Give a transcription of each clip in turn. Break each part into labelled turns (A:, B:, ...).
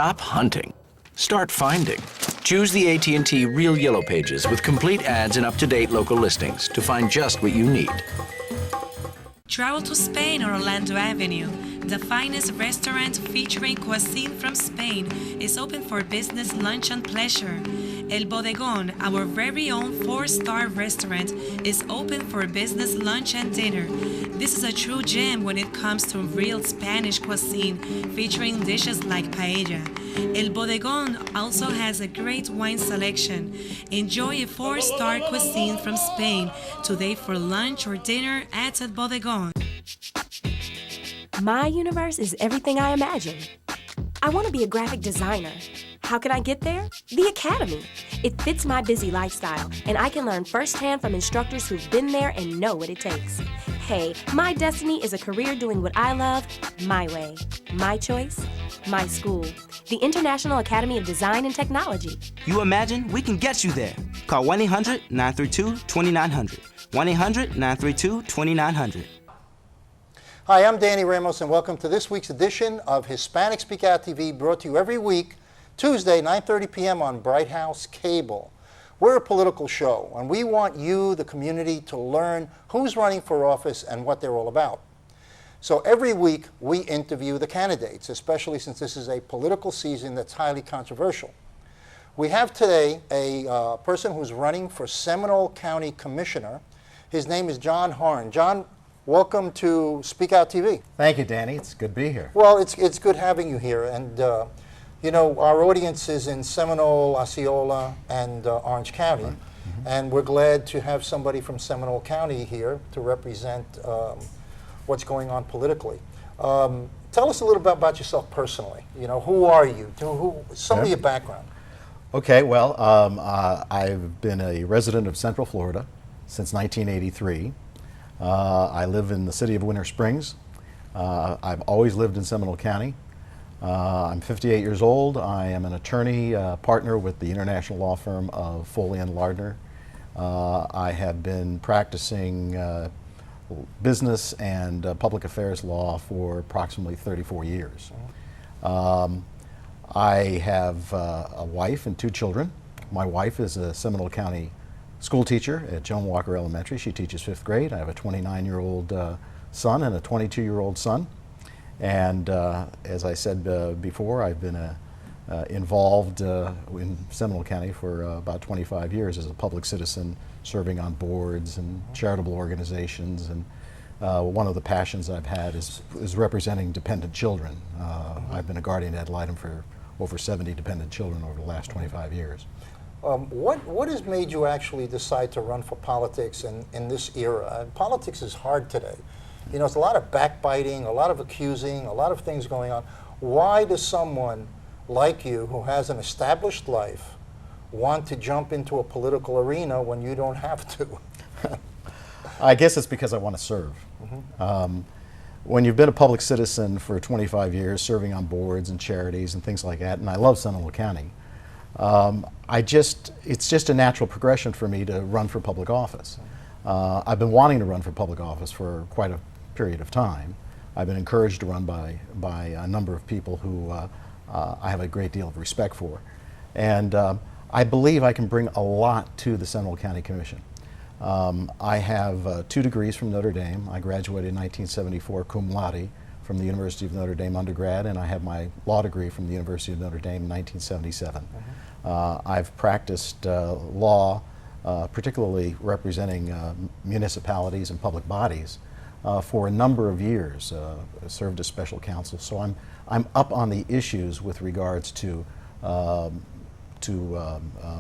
A: Stop hunting. Start finding. Choose the AT&T Real Yellow Pages with complete ads and up-to-date local listings to find just what you need.
B: Travel to Spain or Orlando Avenue. The finest restaurant featuring cuisine from Spain is open for business, lunch, and pleasure. El Bodegón, our very own 4-star restaurant, is open for business, lunch, and dinner. This is a true gem when it comes to real Spanish cuisine, featuring dishes like paella. El Bodegón also has a great wine selection. Enjoy a 4-star cuisine from Spain today for lunch or dinner at El Bodegón.
C: My universe is everything I imagine. I want to be a graphic designer. How can I get there? The Academy. It fits my busy lifestyle, and I can learn firsthand from instructors who've been there and know what it takes. Hey, my destiny is a career doing what I love, my way. My choice, my school. The International Academy of Design and Technology.
D: You imagine? We can get you there. Call 1-800-932-2900. 1-800-932-2900.
E: Hi, I'm Danny Ramos, and welcome to this week's edition of Hispanic Speak Out TV, brought to you every week, Tuesday, 9:30 p.m. on Bright House Cable. We're a political show, and we want you, the community, to learn who's running for office and what they're all about. So every week, we interview the candidates, especially since this is a political season that's highly controversial. We have today a person who's running for Seminole County Commissioner. His name is John Horan. John, welcome to Speak Out TV.
F: Thank you, Danny. It's good to be here.
E: Well, it's good having you here. And, you know, our audience is in Seminole, Osceola, and Orange County.
F: Right. Mm-hmm.
E: And we're glad to have somebody from Seminole County here to represent what's going on politically. Tell us a little bit about yourself personally. You know, who are you? Some of your background.
F: Okay, well, I've been a resident of Central Florida since 1983. I live in the city of Winter Springs. I've always lived in Seminole County. I'm 58 years old. I am an attorney partner with the international law firm of Foley and Lardner. I have been practicing business and public affairs law for approximately 34 years. I have a wife and 2 children. My wife is a Seminole County school teacher at Joan Walker Elementary. She teaches 5th grade. I have a 29-year-old son and a 22-year-old son. And as I said before, I've been involved in Seminole County for about 25 years as a public citizen, serving on boards and charitable organizations. And one of the passions I've had is representing dependent children. I've been a guardian ad litem for over 70 dependent children over the last 25 years.
E: What has made you actually decide to run for politics in this era? Politics is hard today. You know, it's a lot of backbiting, a lot of accusing, a lot of things going on. Why does someone like you, who has an established life, want to jump into a political arena when you don't have to?
F: I guess it's because I want to serve. When you've been a public citizen for 25 years, serving on boards and charities and things like that, and I love Seminole County, it's just a natural progression for me to run for public office. I've been wanting to run for public office for quite a period of time. I've been encouraged to run by a number of people who I have a great deal of respect for. And I believe I can bring a lot to the Seminole County Commission. I have 2 degrees from Notre Dame. I graduated in 1974 cum laude from the University of Notre Dame undergrad, and I have my law degree from the University of Notre Dame in 1977. I've practiced law, particularly representing municipalities and public bodies, for a number of years. Served as special counsel, so I'm up on the issues with regards to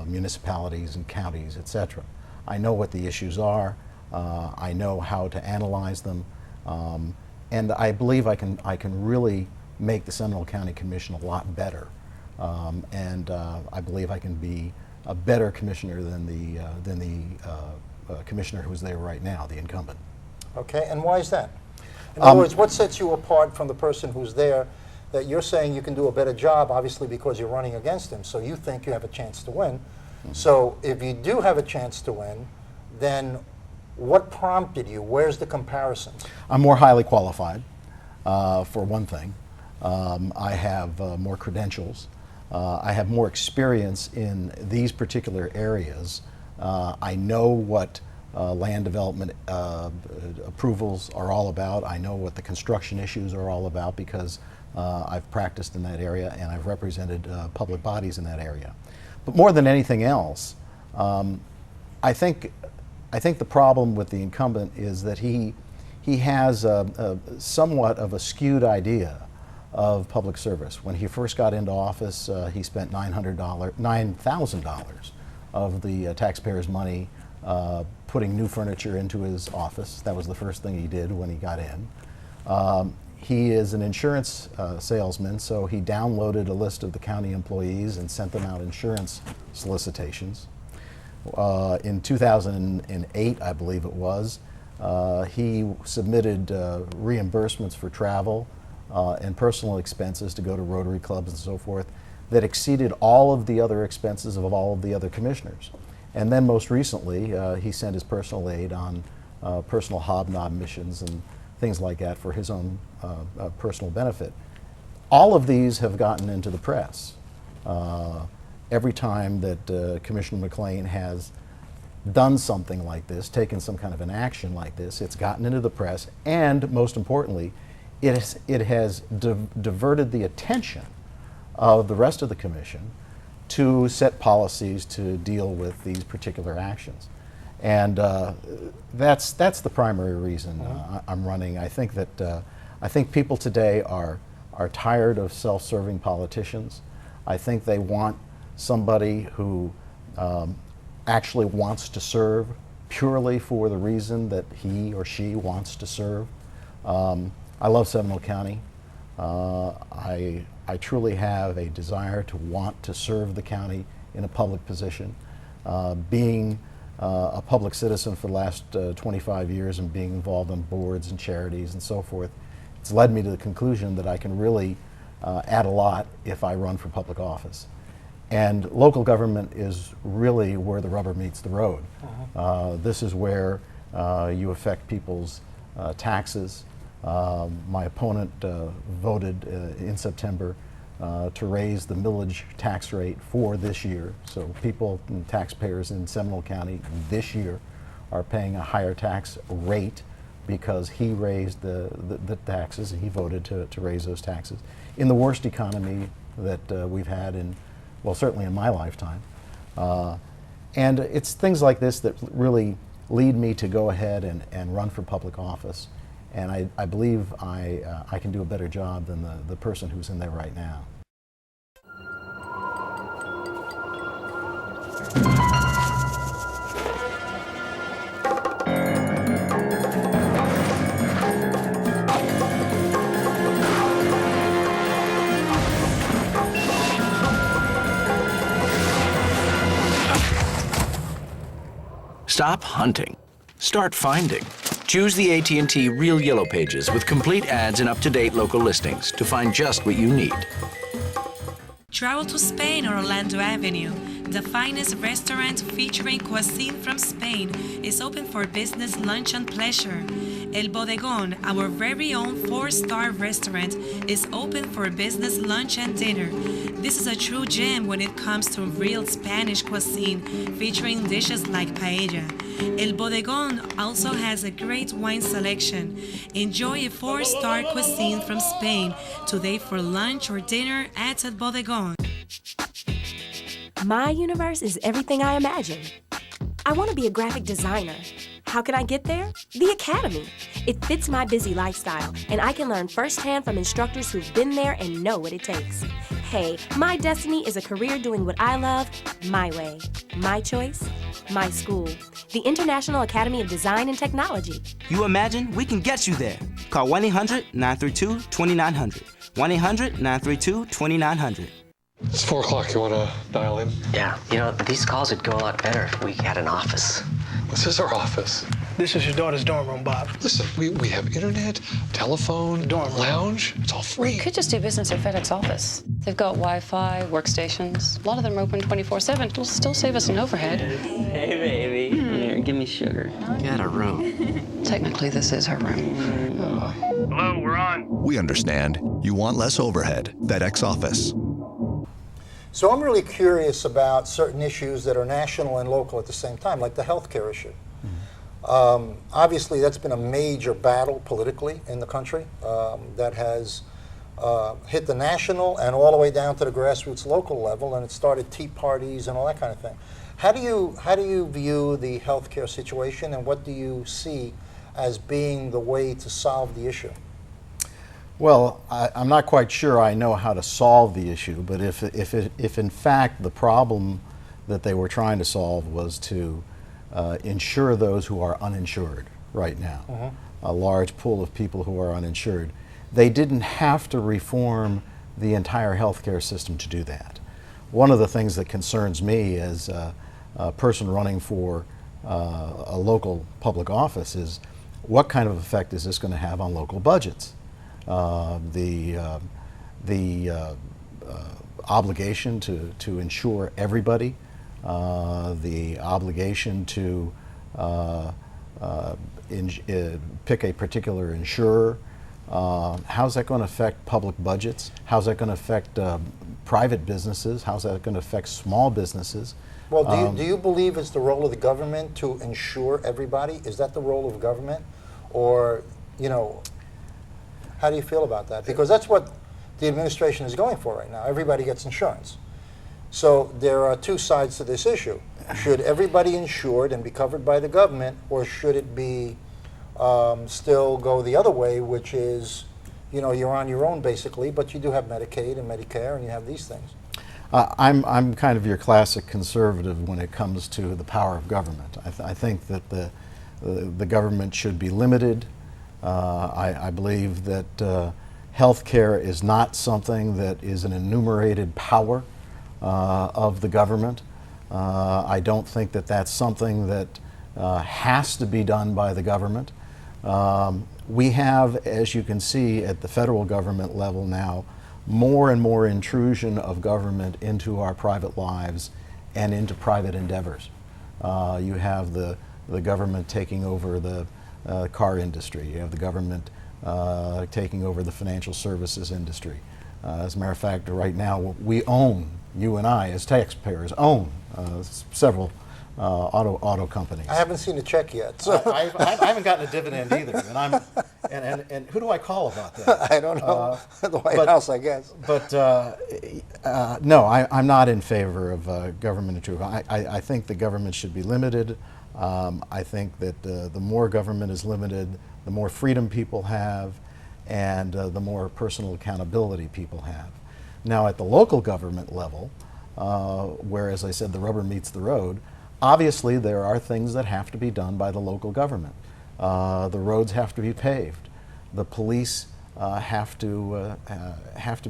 F: municipalities and counties, etc. I know what the issues are. I know how to analyze them, and I believe I can really make the Seminole County Commission a lot better. And I believe I can be a better commissioner than the commissioner who's there right now, the incumbent.
E: Okay, and why is that? In other words, what sets you apart from the person who's there that you're saying you can do a better job, obviously because you're running against him, so you think you have a chance to win. So if you do have a chance to win, then what prompted you? Where's the comparison?
F: I'm more highly qualified, for one thing. I have more credentials. I have more experience in these particular areas. I know what land development approvals are all about. I know what the construction issues are all about because I've practiced in that area and I've represented public bodies in that area. But more than anything else, I think the problem with the incumbent is that he has somewhat of a skewed idea of public service. When he first got into office, he spent $9,000 of the taxpayers' money putting new furniture into his office. That was the first thing he did when he got in. He is an insurance salesman, so he downloaded a list of the county employees and sent them out insurance solicitations. In 2008, I believe it was, he submitted reimbursements for travel and personal expenses to go to Rotary clubs and so forth that exceeded all of the other expenses of all of the other commissioners. And then most recently, he sent his personal aid on personal hobnob missions and things like that for his own personal benefit. All of these have gotten into the press. Every time that Commissioner McLean has done something like this, taken some kind of an action like this, it's gotten into the press, and most importantly, it has diverted the attention of the rest of the commission to set policies to deal with these particular actions. And that's the primary reason I'm running. I think that I think people today are tired of self-serving politicians. I think they want somebody who actually wants to serve purely for the reason that he or she wants to serve. I love Seminole County. I truly have a desire to want to serve the county in a public position. Being a public citizen for the last 25 years and being involved on boards and charities and so forth, it's led me to the conclusion that I can really add a lot if I run for public office. And local government is really where the rubber meets the road. This is where you affect people's taxes. My opponent voted in September to raise the millage tax rate for this year. So people and taxpayers in Seminole County this year are paying a higher tax rate because he raised the taxes, and he voted to raise those taxes in the worst economy that we've had in, well, certainly in my lifetime. And it's things like this that really lead me to go ahead and run for public office. And I believe I can do a better job than the person who's in there right now.
A: Stop hunting. Start finding. Choose the AT&T Real Yellow Pages with complete ads and up-to-date local listings to find just what you need.
B: Travel to Spain or Orlando Avenue. The finest restaurant featuring cuisine from Spain is open for business, lunch, and pleasure. El Bodegón, our very own 4-star restaurant, is open for business, lunch, and dinner. This is a true gem when it comes to real Spanish cuisine, featuring dishes like paella. El Bodegón also has a great wine selection. Enjoy a 4-star cuisine from Spain today for lunch or dinner at El Bodegón.
C: My universe is everything I imagine. I want to be a graphic designer. How can I get there? The Academy. It fits my busy lifestyle, and I can learn firsthand from instructors who've been there and know what it takes. Hey, my destiny is a career doing what I love, my way. My choice, my school. The International Academy of Design and Technology.
D: You imagine we can get you there. Call 1-800-932-2900. 1-800-932-2900.
G: It's 4 o'clock. You want to dial in?
H: Yeah, you know, these calls would go a lot better if we had an office.
G: This is our office.
I: This is your daughter's dorm room, Bob.
G: Listen, we have internet, telephone,
I: Dorm room.
G: lounge. It's all free.
J: You could just do business at FedEx office. They've got Wi-Fi, workstations. A lot of them are open 24/7. It'll still save us an overhead.
H: Hey, baby. Here, give me sugar. Get a room.
J: Technically, this is her room.
K: Hello, we're on.
L: We understand. You want less overhead. FedEx office.
E: So I'm really curious about certain issues that are national and local at the same time, like the healthcare issue. Obviously, that's been a major battle politically in the country that has hit the national and all the way down to the grassroots local level, and it started tea parties and all that kind of thing. How do you view the healthcare situation, and what do you see as being the way to solve the issue?
F: Well, I'm not quite sure I know how to solve the issue, but if in fact the problem that they were trying to solve was to insure those who are uninsured right now, a large pool of people who are uninsured, they didn't have to reform the entire healthcare system to do that. One of the things that concerns me as a person running for a local public office is what kind of effect is this going to have on local budgets? The obligation to insure everybody, the obligation to pick a particular insurer. How's that going to affect public budgets? How's that going to affect private businesses? How's that going to affect small businesses?
E: Well, do you believe it's the role of the government to insure everybody? Is that the role of government? Or, you know, how do you feel about that? Because that's what the administration is going for right now. Everybody gets insurance. So there are two sides to this issue. Should everybody insured and be covered by the government, or should it be still go the other way, which is, you know, you're on your own basically, but you do have Medicaid and Medicare and you have these things?
F: I'm kind of your classic conservative when it comes to the power of government. I think that the government should be limited. I believe that health care is not something that is an enumerated power of the government. I don't think that that's something that has to be done by the government. We have, as you can see at the federal government level now, more and more intrusion of government into our private lives and into private endeavors. You have the government taking over the car industry. You have the government taking over the financial services industry. As a matter of fact, right now we own, you and I as taxpayers own several auto companies.
E: I haven't seen a check yet. So.
F: I haven't gotten a dividend either, and who do I call about that?
E: I don't know. The White House, I guess.
F: But no, I'm not in favor of government intrusion. I think the government should be limited. I think that the more government is limited, the more freedom people have, and the more personal accountability people have. Now, at the local government level, where, as I said, the rubber meets the road, obviously there are things that have to be done by the local government. The roads have to be paved. The police have to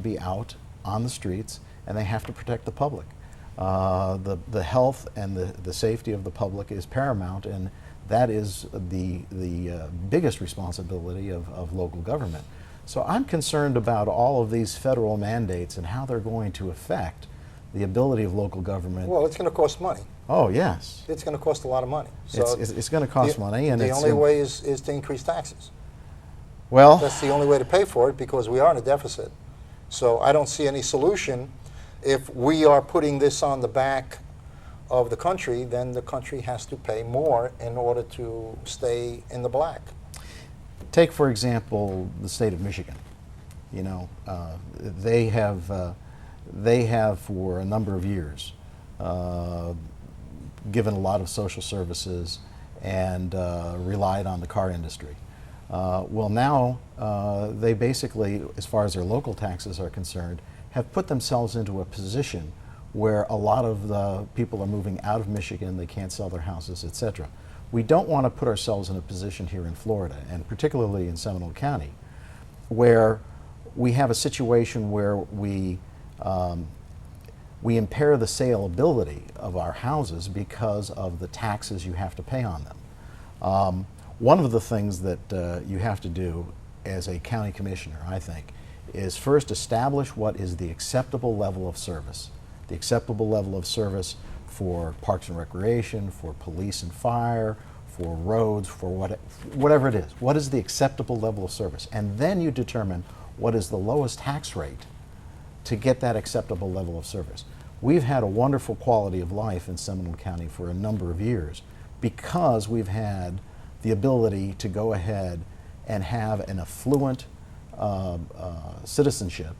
F: be out on the streets, and they have to protect the public. The health and the safety of the public is paramount, and that is the biggest responsibility of local government. So I'm concerned about all of these federal mandates and how they're going to affect the ability of local government.
E: Well, it's going to cost money.
F: Oh, yes.
E: It's going to cost a lot of money. So
F: it's going to cost money. And
E: the only way is to increase taxes.
F: Well,
E: that's the only way to pay for it, because we are in a deficit. So I don't see any solution. If we are putting this on the back of the country, then the country has to pay more in order to stay in the black.
F: Take, for example, the state of Michigan. You know, they have for a number of years given a lot of social services and relied on the car industry. Well, now they basically, as far as their local taxes are concerned, have put themselves into a position where a lot of the people are moving out of Michigan, they can't sell their houses, etc. We don't want to put ourselves in a position here in Florida, and particularly in Seminole County, where we have a situation where we impair the saleability of our houses because of the taxes you have to pay on them. One of the things that you have to do as a county commissioner, I think, is first establish what is the acceptable level of service. The acceptable level of service for parks and recreation, for police and fire, for roads, for whatever it is. What is the acceptable level of service? And then you determine what is the lowest tax rate to get that acceptable level of service. we've had a wonderful quality of life in Seminole County for a number of years because we've had the ability to go ahead and have an affluent citizenship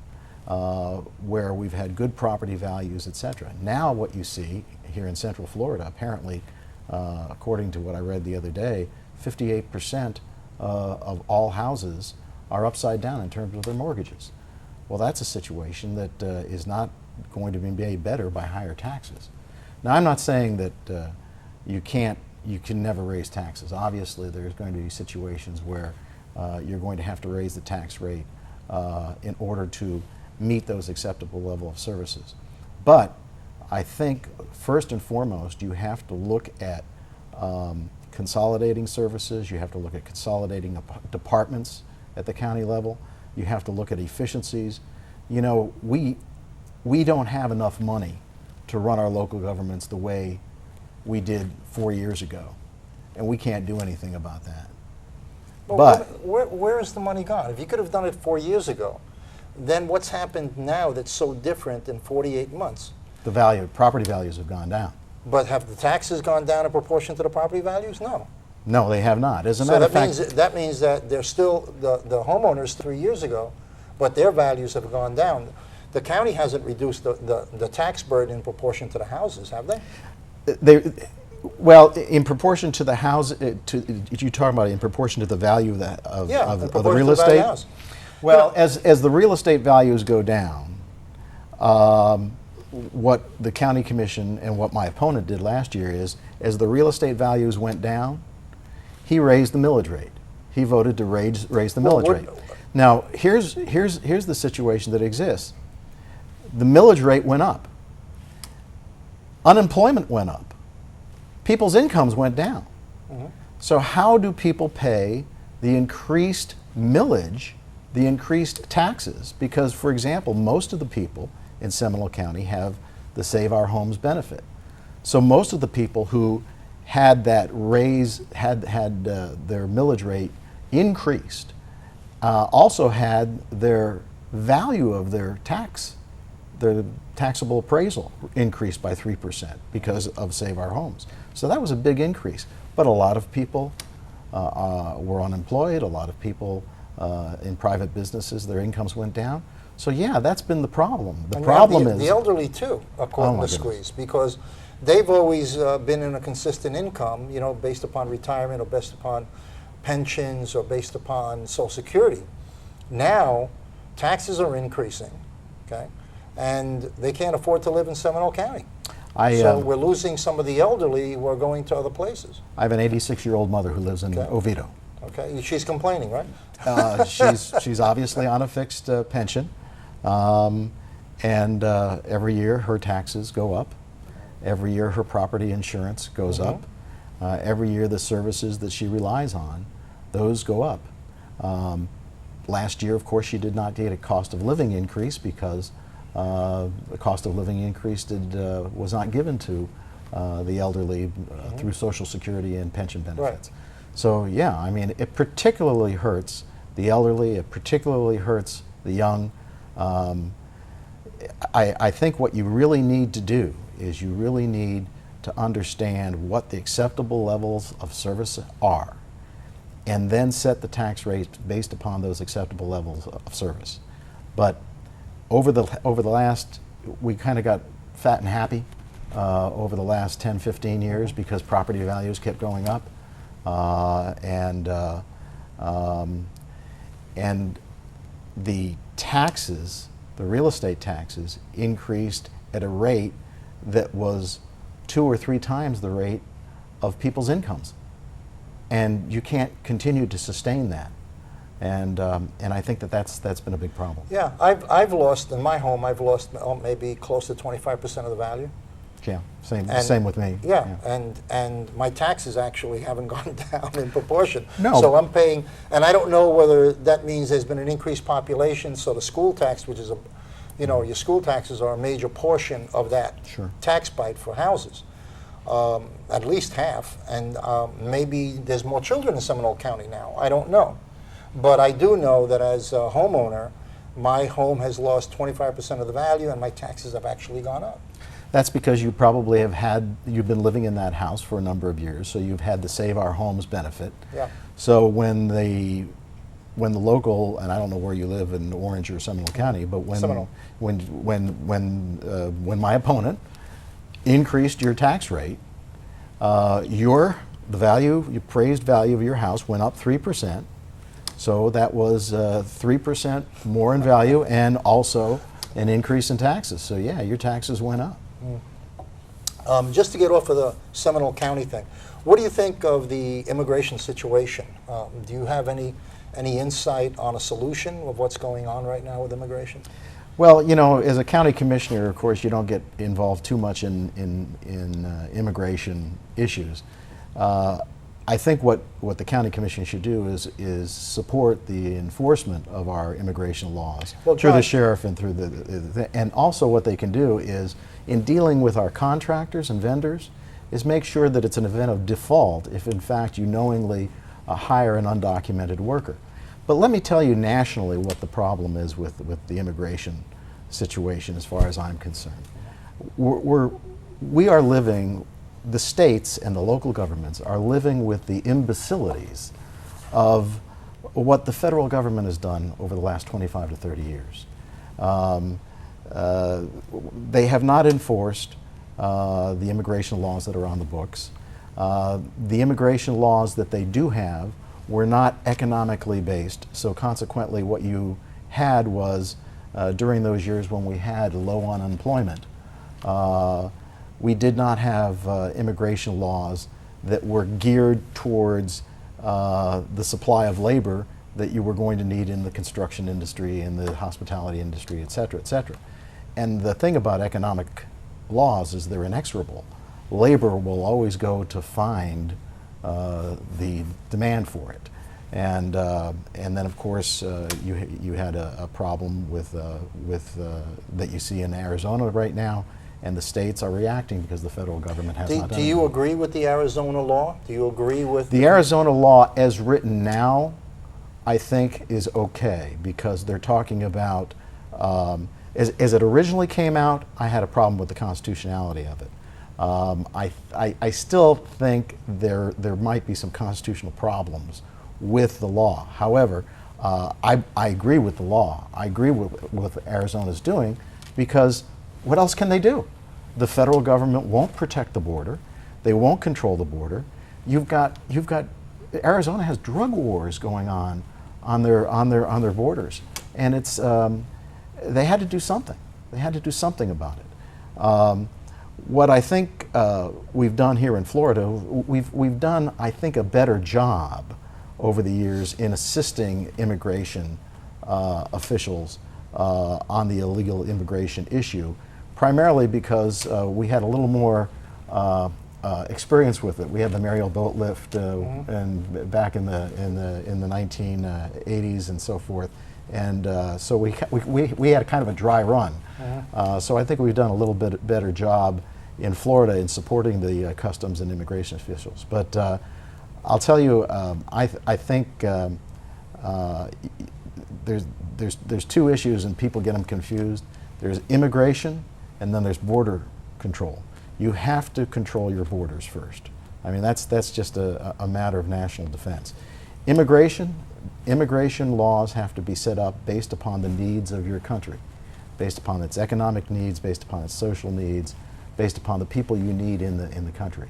F: where we've had good property values, etc. Now what you see here in Central Florida, apparently, according to what I read the other day, 58% of all houses are upside down in terms of their mortgages. Well, that's a situation that is not going to be made better by higher taxes. Now, I'm not saying that you can never raise taxes. Obviously, there's going to be situations where you're going to have to raise the tax rate in order to meet those acceptable level of services. But I think first and foremost, you have to look at consolidating services. You have to look at consolidating departments at the county level. You have to look at efficiencies. You know, we don't have enough money to run our local governments the way we did 4 years ago, and we can't do anything about that.
E: Well,
F: But
E: where is the money gone? If you could have done it 4 years ago, then what's happened now that's so different in 48 months?
F: the property values have gone down.
E: But have the taxes gone down in proportion to the property values? No.
F: No, they have not. As a
E: So
F: matter of
E: that
F: fact,
E: means that they're still, the homeowners 3 years ago, but their values have gone down. The county hasn't reduced the tax burden in proportion to the houses, have they?
F: well, in proportion to the house, you talking about in proportion to the value of the real estate. Well, as the real estate values go down, what the county commission and what my opponent did last year is, as the real estate values went down, he raised the millage rate. He voted to raise the millage rate. Now, here's the situation that exists. The millage rate went up. Unemployment went up. People's incomes went down. Mm-hmm. So how do people pay the increased millage, the increased taxes? Because, for example, most of the people in Seminole County have the Save Our Homes benefit. So most of the people who had that raise, had their millage rate increased, also had their value of their taxable appraisal increased by 3% because of Save Our Homes. So that was a big increase. But a lot of people were unemployed. A lot of people in private businesses, their incomes went down. So yeah, that's been the problem. The problem is
E: the elderly too are caught in the squeeze because they've always been in a consistent income, you know, based upon retirement or based upon pensions or based upon Social Security. Now, taxes are increasing, okay, and they can't afford to live in Seminole County. So we're losing some of the elderly who are going to other places.
F: I have an 86-year-old mother who lives in Oviedo.
E: Okay, she's complaining, right?
F: She's obviously on a fixed pension, and every year her taxes go up. Every year her property insurance goes up. Every year the services that she relies on, those go up. Last year, of course, she did not get a cost of living increase because the cost of living increase was not given to the elderly through Social Security and pension benefits. Right. So yeah, I mean, it particularly hurts the elderly, it particularly hurts the young. I think what you really need to do is you really need to understand what the acceptable levels of service are and then set the tax rate based upon those acceptable levels of service. But over the last, we kind of got fat and happy over the last 10, 15 years because property values kept going up. And the taxes, the real estate taxes, increased at a rate that was 2 or 3 times the rate of people's incomes. And you can't continue to sustain that. And I think that's been a big problem.
E: Yeah, I've lost, in my home, I've lost maybe close to 25% of the value.
F: Yeah, same with me.
E: Yeah, and my taxes actually haven't gone down in proportion.
F: No.
E: So I'm paying, and I don't know whether that means there's been an increased population, so the school tax, which is your school taxes are a major portion of that tax bite for houses. At least half, and maybe there's more children in Seminole County now. I don't know. But I do know that as a homeowner, my home has lost 25% of the value and my taxes have actually gone up.
F: That's because you've been living in that house for a number of years, so you've had the Save Our Homes benefit.
E: Yeah.
F: So when the local, and I don't know where you live in Orange or Seminole County, but
E: Seminole.
F: when my opponent increased your tax rate, your appraised value of your house went up 3%. So that was 3% more in value and also an increase in taxes. So yeah, your taxes went up.
E: Just to get off of the Seminole County thing, what do you think of the immigration situation? Do you have any insight on a solution of what's going on right now with immigration?
F: Well, you know, as a county commissioner, of course, you don't get involved too much in immigration issues. I think what the county commission should do is support the enforcement of our immigration laws through the sheriff and through and also what they can do is, in dealing with our contractors and vendors, is make sure that it's an event of default if in fact you knowingly hire an undocumented worker. But let me tell you nationally what the problem is with the immigration situation as far as I'm concerned. We are living, the states and the local governments are living with the imbecilities of what the federal government has done over the last 25 to 30 years. They have not enforced the immigration laws that are on the books. The immigration laws that they do have were not economically based, so consequently what you had was, during those years when we had low unemployment, we did not have immigration laws that were geared towards the supply of labor that you were going to need in the construction industry, in the hospitality industry, et cetera, et cetera. And the thing about economic laws is they're inexorable. Labor will always go to find the demand for it. And then of course you had a problem with that you see in Arizona right now, and the states are reacting because the federal government has not done
E: Do you
F: anything.
E: agree with the Arizona law? Do you agree with
F: The Arizona law as written now, I think, is okay, because they're talking about, as it originally came out, I had a problem with the constitutionality of it. I still think there might be some constitutional problems with the law. However, I agree with the law. I agree with what Arizona's doing, because what else can they do? The federal government won't protect the border. They won't control the border. You've got Arizona has drug wars going on their borders, and it's they had to do something. They had to do something about it. What I think we've done here in Florida, we've done, I think, a better job over the years in assisting immigration officials on the illegal immigration issue, primarily because we had a little more experience with it. We had the Mariel boat lift and back in the 1980s and so forth, and so we had kind of a dry run. So I think we've done a little bit better job in Florida in supporting the customs and immigration officials. But I'll tell you, I think there's two issues, and people get them confused. There's immigration, and then there's border control. You have to control your borders first. I mean, that's just a matter of national defense. Immigration laws have to be set up based upon the needs of your country, based upon its economic needs, based upon its social needs, based upon the people you need in the country.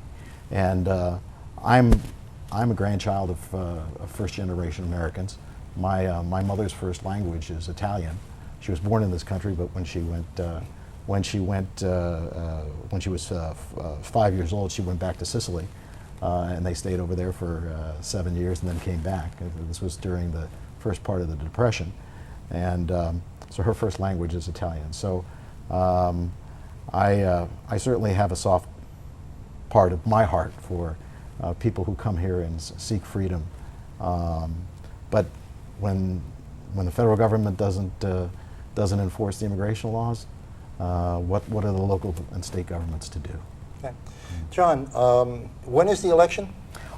F: And I'm a grandchild of first-generation Americans. My mother's first language is Italian. She was born in this country, but when she was 5 years old, she went back to Sicily, and they stayed over there for 7 years and then came back. This was during the first part of the Depression, and so her first language is Italian. So I certainly have a soft part of my heart for people who come here and seek freedom, but when the federal government doesn't enforce the immigration laws, what are the local and state governments to do?
E: Okay. John, when is the election?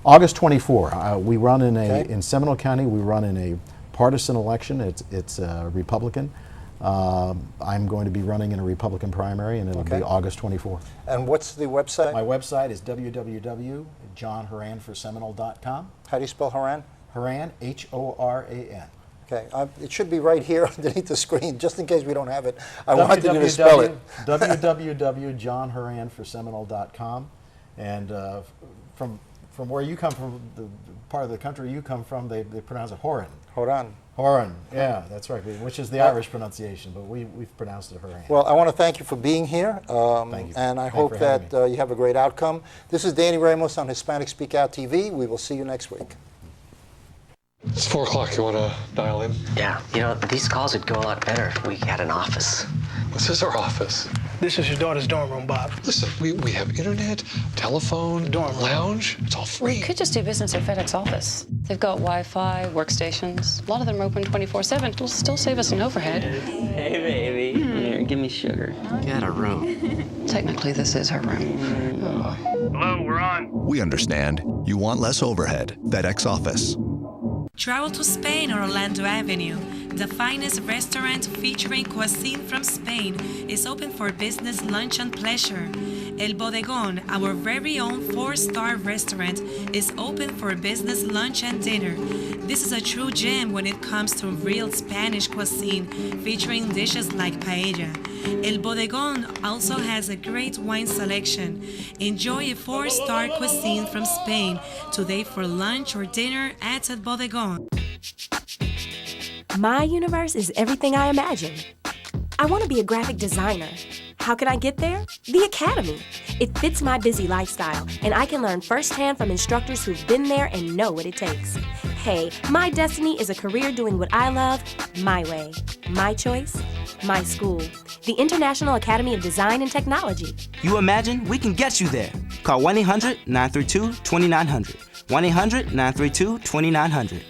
F: August 24. We run in Seminole County. We run in a partisan election. It's Republican. I'm going to be running in a Republican primary, and it'll
E: Okay.
F: be August 24th.
E: And what's the website?
F: My website is www.johnhoranforseminole.com.
E: How do you spell Horan?
F: Horan, H-O-R-A-N.
E: Okay, it should be right here underneath the screen, just in case we don't have it. I wanted you to spell it.
F: www.johnhoranforseminole.com. And from where you come from, the part of the country you come from, they pronounce it Horan.
E: Horan.
F: Horan, yeah, that's right, which is the Irish pronunciation, but we've pronounced it Horan.
E: Well, I want to thank you for being here,
F: Thank you.
E: and I
F: Thank you
E: hope
F: for
E: that
F: having
E: you have a great outcome. This is Danny Ramos on Hispanic Speak Out TV. We will see you next week.
G: It's 4 o'clock. You want to dial in?
H: Yeah, you know, these calls would go a lot better if we had an office.
G: This is our office.
I: This is your daughter's dorm room, Bob.
G: Listen, we have internet, telephone,
I: Dorm room.
G: lounge. It's all free.
J: You could just do business at FedEx office. They've got Wi-Fi, workstations. A lot of them are open 24/7. It'll still save us an overhead.
H: Hey, baby. Here, give me sugar. Get a room.
J: Technically, this is her room.
I: Hello, we're on.
K: We understand. You want less overhead. FedEx office.
B: Travel to Spain or Orlando Avenue. The finest restaurant featuring cuisine from Spain is open for business, lunch, and pleasure. El Bodegón, our very own 4-star restaurant, is open for business, lunch, and dinner. This is a true gem when it comes to real Spanish cuisine, featuring dishes like paella. El Bodegón also has a great wine selection. Enjoy a 4-star cuisine from Spain today for lunch or dinner at El Bodegón.
C: My universe is everything I imagine. I want to be a graphic designer. How can I get there? The Academy. It fits my busy lifestyle, and I can learn firsthand from instructors who've been there and know what it takes. Hey, my destiny is a career doing what I love, my way. My choice, my school. The International Academy of Design and Technology.
D: You imagine we can get you there. Call 1-800-932-2900. 1-800-932-2900.